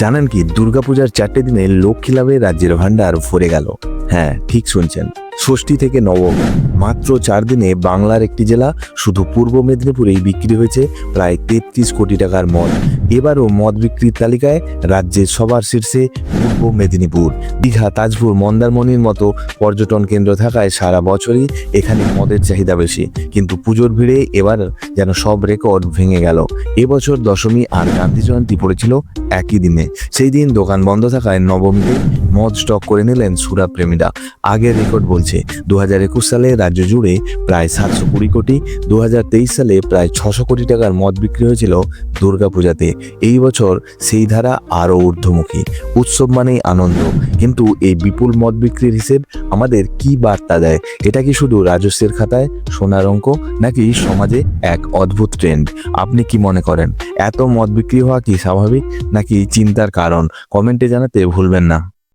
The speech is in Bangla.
জানেন কি, দুর্গাপূজার 4টে দিনে লক্ষ্মী লাভে রাজ্যের ভান্ডার ভরে গেল। হ্যাঁ, ঠিক শুনছেন, ষষ্ঠী থেকে নবমী মাত্র 4 দিনে বাংলার একটি জেলা শুধু পূর্ব মেদিনীপুরেই বিক্রি হয়েছে প্রায় 33 কোটি টাকার মদ। এবারও মদ বিক্রির তালিকায় রাজ্যের সবার শীর্ষে পূর্ব মেদিনীপুর। দীঘা, তাজপুর, মন্দারমণির মতো পর্যটন কেন্দ্র থাকায় সারা বছরই এখানে মদের চাহিদা বেশি, কিন্তু পুজোর ভিড়ে এবার যেন সব রেকর্ড ভেঙে গেল। এবছর দশমী আর গান্ধী জয়ন্তী পড়েছিল একই দিনে। সেই দিন দোকান বন্ধ থাকায় নবমীতে মদ স্টক করে নিলেন সুরা প্রেমীরা। আগের রেকর্ড বলছে 2021 সালে রাজ্য জুড়ে প্রায় 720 কোটি, 2023 সালে প্রায় 600 কোটি টাকার মদ বিক্রি হয়েছিল দুর্গাপূজাতে। এই বছর সেই ধারা আরও ঊর্ধ্বমুখী। উৎসব মানেই আনন্দ, কিন্তু এই বিপুল মদ বিক্রির হিসেব আমাদের কি বার্তা দেয়? এটা কি শুধু রাজস্বের খাতায় সোনার অঙ্ক, নাকি সমাজে এক অদ্ভুত ট্রেন্ড? আপনি কি মনে করেন, এত মদ বিক্রি হওয়া কি স্বাভাবিক, নাকি চিন্তার কারণ? কমেন্টে জানাতে ভুলবেন না।